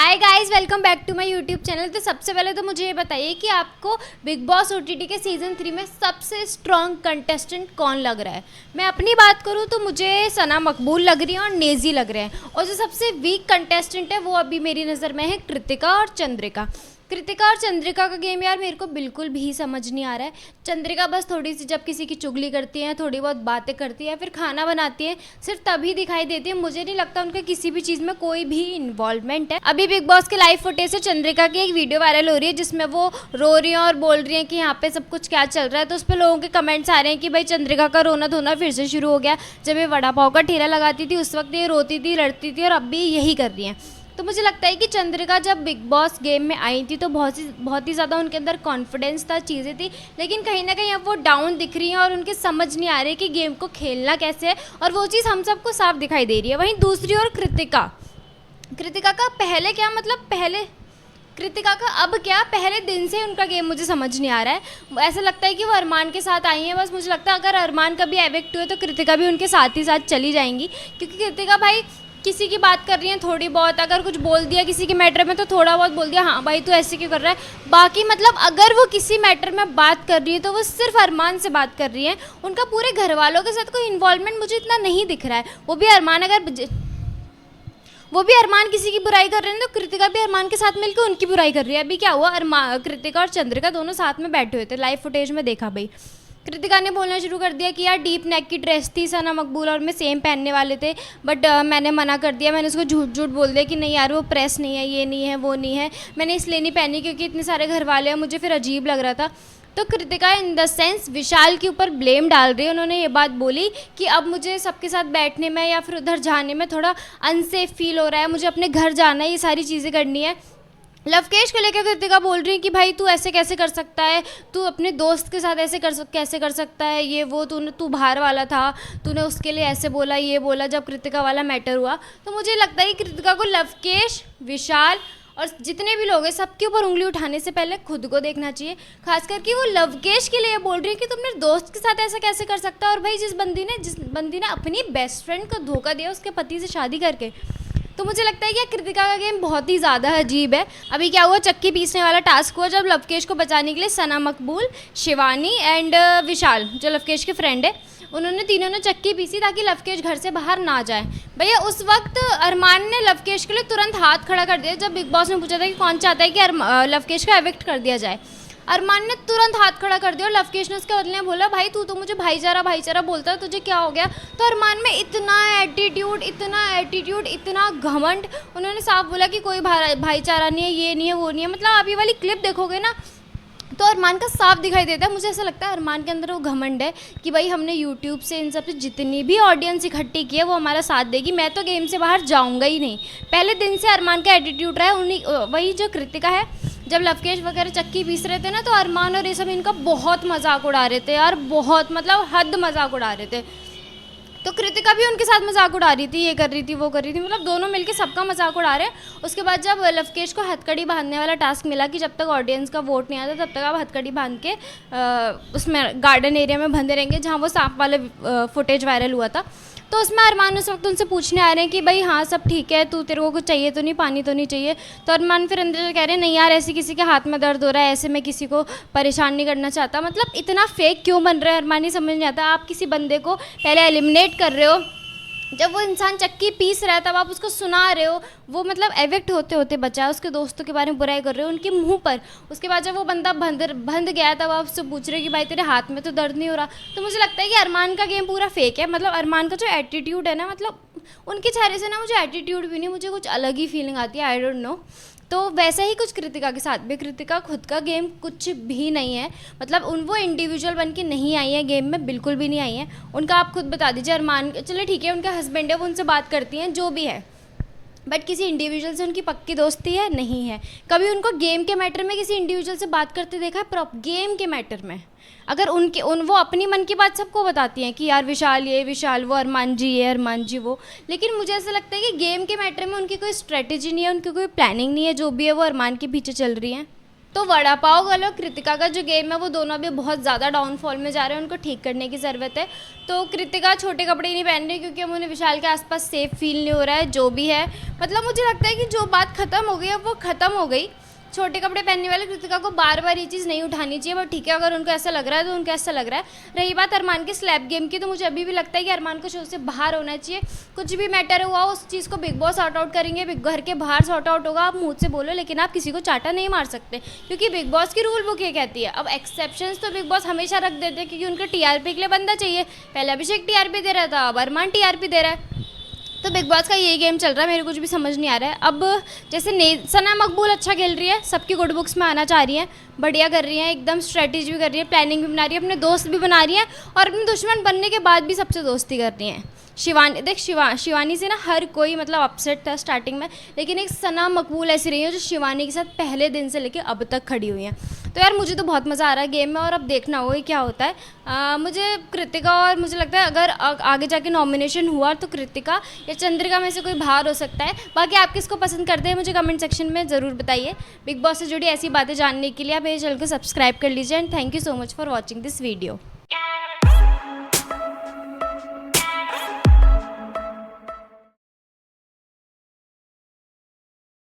Hi guys, welcome back to my YouTube channel. तो सबसे पहले तो मुझे ये बताइए कि आपको बिग बॉस ओटीटी के सीज़न 3 में सबसे स्ट्रॉन्ग कंटेस्टेंट कौन लग रहा है। मैं अपनी बात करूँ तो मुझे सना मकबूल लग रही है और नेजी लग रहे हैं, और जो सबसे वीक कंटेस्टेंट है वो अभी मेरी नज़र में है कृतिका और चंद्रिका। कृतिका और चंद्रिका का गेम यार मेरे को बिल्कुल भी समझ नहीं आ रहा है। चंद्रिका बस थोड़ी सी जब किसी की चुगली करती है, थोड़ी बहुत बातें करती है, फिर खाना बनाती है, सिर्फ तभी दिखाई देती है। मुझे नहीं लगता उनका किसी भी चीज़ में कोई भी इन्वॉल्वमेंट है। अभी बिग बॉस के लाइव फुटेज से चंद्रिका की एक वीडियो वायरल हो रही है जिसमें वो रो रही है और बोल रही है कि यहाँ पे सब कुछ क्या चल रहा है। तो उस पर लोगों के कमेंट्स आ रहे हैं कि भाई चंद्रिका का रोना धोना फिर से शुरू हो गया। जब ये वड़ा पाव का ठेला लगाती थी उस वक्त ये रोती थी, लड़ती थी, और अब भी यही कर रही है। तो मुझे लगता है कि चंद्रिका जब बिग बॉस गेम में आई थी तो बहुत ही ज़्यादा उनके अंदर कॉन्फिडेंस था, चीज़ें थी, लेकिन कहीं ना कहीं अब वो डाउन दिख रही हैं और उनके समझ नहीं आ रही कि गेम को खेलना कैसे है, और वो चीज़ हम सबको साफ दिखाई दे रही है। वहीं दूसरी ओर कृतिका का पहले क्या मतलब पहले कृतिका का अब क्या, पहले दिन से उनका गेम मुझे समझ नहीं आ रहा है। ऐसा लगता है कि वो अरमान के साथ आई हैं। बस मुझे लगता है अगर अरमान कभी एविक्ट हुए तो कृतिका भी उनके साथ ही साथ चली जाएंगी, क्योंकि कृतिका भाई किसी की बात कर रही हैं थोड़ी बहुत, अगर कुछ बोल दिया किसी के मैटर में तो थोड़ा बहुत बोल दिया, हाँ भाई तू ऐसे क्यों कर रहा है। बाकी मतलब अगर वो किसी मैटर में बात कर रही है तो वो सिर्फ अरमान से बात कर रही है। उनका पूरे घर वालों के साथ कोई इन्वॉल्वमेंट मुझे इतना नहीं दिख रहा है। वो भी अरमान किसी की बुराई कर रहे हैं तो कृतिका भी अरमान के साथ मिलकर उनकी बुराई कर रही है। अभी क्या हुआ, कृतिका और चंद्रिका दोनों साथ में बैठे हुए थे, लाइव फुटेज में देखा भाई। कृतिका ने बोलना शुरू कर दिया कि यार डीप नेक की ड्रेस थी, सना मकबूल और मैं सेम पहनने वाले थे, बट मैंने मना कर दिया। मैंने उसको झूठ झूठ बोल दिया कि नहीं यार वो प्रेस नहीं है, ये नहीं है, वो नहीं है। मैंने इसलिए नहीं पहनी क्योंकि इतने सारे घर वाले हैं, मुझे फिर अजीब लग रहा था। तो कृतिका इन द सेंस विशाल के ऊपर ब्लेम डाल रही है। उन्होंने ये बात बोली कि अब मुझे सबके साथ बैठने में या फिर उधर जाने में थोड़ा अनसेफ फील हो रहा है, मुझे अपने घर जाना है, ये सारी चीज़ें करनी है। लवकेश को लेकर कृतिका बोल रही है कि भाई तू ऐसे कैसे कर सकता है, तू अपने दोस्त के साथ कैसे कर सकता है, ये वो तू बाहर वाला था, तूने उसके लिए ऐसे बोला, ये बोला, जब कृतिका वाला मैटर हुआ। तो मुझे लगता है कि कृतिका को लवकेश, विशाल और जितने भी लोग हैं सबके ऊपर उंगली उठाने से पहले खुद को देखना चाहिए। खास करके वो लवकेश के लिए बोल रही है कि तुम अपने दोस्त के साथ ऐसा कैसे कर सकता है। और भाई जिस बंदी ने अपनी बेस्ट फ्रेंड को धोखा दिया उसके पति से शादी करके, तो मुझे लगता है कि कृतिका का गेम बहुत ही ज़्यादा अजीब है। अभी क्या हुआ, चक्की पीसने वाला टास्क हुआ जब लवकेश को बचाने के लिए सना मकबूल, शिवानी एंड विशाल जो लवकेश के फ्रेंड है, उन्होंने तीनों ने चक्की पीसी ताकि लवकेश घर से बाहर ना जाए। भैया उस वक्त अरमान ने लवकेश के लिए तुरंत हाथ खड़ा कर दिया जब बिग बॉस ने पूछा था कि कौन चाहता है कि लवकेश को एविक्ट कर दिया जाए। अरमान ने तुरंत हाथ खड़ा कर दिया और लवकेश ने उसके बदले में बोला भाई तू तो मुझे भाईचारा बोलता है, तुझे क्या हो गया। तो अरमान में इतना एटीट्यूड, इतना घमंड, उन्होंने साफ बोला कि कोई भाईचारा नहीं है, ये नहीं है, वो नहीं है। मतलब अभी वाली क्लिप देखोगे ना तो अरमान का साफ दिखाई देता है। मुझे ऐसा लगता है अरमान के अंदर वो घमंड है कि भाई हमने यूट्यूब से इन सब से जितनी भी ऑडियंस इकट्ठी की है वो हमारा साथ देगी, मैं तो गेम से बाहर जाऊंगा ही नहीं। पहले दिन से अरमान का एटीट्यूड रहा है। वही जो कृतिका है, जब लवकेश वगैरह चक्की पीस रहे थे ना तो अरमान और ये सब इनका बहुत मजाक उड़ा रहे थे यार, बहुत मतलब हद मजाक उड़ा रहे थे। तो कृतिका भी उनके साथ मजाक उड़ा रही थी, ये कर रही थी, वो कर रही थी, मतलब दोनों मिलके सबका मजाक उड़ा रहे हैं। उसके बाद जब लवकेश को हथकड़ी बांधने वाला टास्क मिला कि जब तक ऑडियंस का वोट नहीं आता तब तक आप हथकड़ी बांध के उसमें गार्डन एरिया में बंधे रहेंगे जहाँ वो सांप वाला फुटेज वायरल हुआ था, तो उसमें अरमान उस वक्त उनसे पूछने आ रहे हैं कि भाई हाँ सब ठीक है, तू तेरे को कुछ चाहिए तो नहीं, पानी तो नहीं चाहिए। तो अरमान फिर अंदर से कह रहे हैं नहीं यार ऐसे किसी के हाथ में दर्द हो रहा है, ऐसे मैं किसी को परेशान नहीं करना चाहता। मतलब इतना फेक क्यों बन रहा है अरमान, ही समझ नहीं आता। आप किसी बंदे को पहले एलिमिनेट कर रहे हो, जब वो इंसान चक्की पीस रहा है तब आप उसको सुना रहे हो, वो मतलब एविक्ट होते होते बचा है, उसके दोस्तों के बारे में बुराई कर रहे हो उनके मुंह पर। उसके बाद जब वो बंदा बंध गया तब आप उससे पूछ रहे हो कि भाई तेरे हाथ में तो दर्द नहीं हो रहा। तो मुझे लगता है कि अरमान का गेम पूरा फेक है। मतलब अरमान का जो एटीट्यूड है ना, मतलब उनके चेहरे से ना मुझे एटीट्यूड भी नहीं, मुझे कुछ अलग ही फीलिंग आती है, आई डोंट नो। तो वैसा ही कुछ कृतिका के साथ भी, कृतिका खुद का गेम कुछ भी नहीं है। मतलब वो इंडिविजुअल बन के नहीं आई है गेम में, बिल्कुल भी नहीं आई है। उनका आप खुद बता दीजिए। अरमान चले ठीक है उनका हस्बैंड है, वो उनसे बात करती हैं जो भी है, बट किसी इंडिविजुअल से उनकी पक्की दोस्ती है नहीं है। कभी उनको गेम के मैटर में किसी इंडिविजुअल से बात करते देखा है गेम के मैटर में? अगर वो अपनी मन की बात सबको बताती हैं कि यार विशाल ये, विशाल वो, अरमान जी ये, अरमान जी वो, लेकिन मुझे ऐसा लगता है कि गेम के मैटर में उनकी कोई स्ट्रेटेजी नहीं है, उनकी कोई प्लानिंग नहीं है, जो भी है वो अरमान के पीछे चल रही है। तो वड़ा पाव वाला और कृतिका का जो गेम है वो दोनों अभी बहुत ज़्यादा डाउनफॉल में जा रहे हैं, उनको ठीक करने की ज़रूरत है। तो कृतिका छोटे कपड़े नहीं पहन रही क्योंकि अब उन्हें विशाल के आसपास सेफ फील नहीं हो रहा है, जो भी है। मतलब मुझे लगता है कि जो बात ख़त्म हो गई अब वो ख़त्म हो गई। छोटे कपड़े पहनने वाले कृतिका को बार बार ये चीज़ नहीं उठानी चाहिए, बट ठीक है अगर उनको ऐसा लग रहा है तो उनको ऐसा लग रहा है। रही बात अरमान के स्लैप गेम की, तो मुझे अभी भी लगता है कि अरमान को शो से बाहर होना चाहिए। कुछ भी मैटर हुआ उस चीज़ को बिग बॉस सॉर्ट आउट करेंगे, बिग घर के बाहर सॉर्ट आउट होगा। आप मुँह से बोलो लेकिन आप किसी को चाटा नहीं मार सकते, क्योंकि बिग बॉस की रूल बुक ये कहती है। अब एक्सेप्शंस तो बिग बॉस हमेशा रख देते हैं क्योंकि उनको टीआरपी के लिए बंदा चाहिए। पहले अभिषेक टीआरपी दे रहा था, अब अरमान टीआरपी दे रहा है। तो बिग बॉस का यही गेम चल रहा है, मेरे कुछ भी समझ नहीं आ रहा है। अब जैसे सना मकबूल अच्छा खेल रही है, सबकी गुड बुक्स में आना चाह रही है, बढ़िया कर रही है, एकदम स्ट्रेटेजी भी कर रही है, प्लानिंग भी बना रही है, अपने दोस्त भी बना रही है और अपने दुश्मन बनने के बाद भी सबसे दोस्ती कर रही हैं। शिवानी देख, शिवानी से ना हर कोई मतलब अपसेट था स्टार्टिंग में, लेकिन एक सना मकबूल ऐसी रही है जो शिवानी के साथ पहले दिन से लेकर अब तक खड़ी हुई हैं। तो यार मुझे तो बहुत मज़ा आ रहा है गेम में, और अब देखना होगा क्या होता है। मुझे कृतिका और मुझे लगता है अगर आगे जाके नॉमिनेशन हुआ तो कृतिका या चंद्रिका में से कोई बाहर हो सकता है। बाकी आप किसको पसंद करते हैं मुझे कमेंट सेक्शन में ज़रूर बताइए। बिग बॉस से जुड़ी ऐसी बातें जानने के लिए आप मेरे चैनल को सब्सक्राइब कर लीजिए। And thank you so much for watching this video.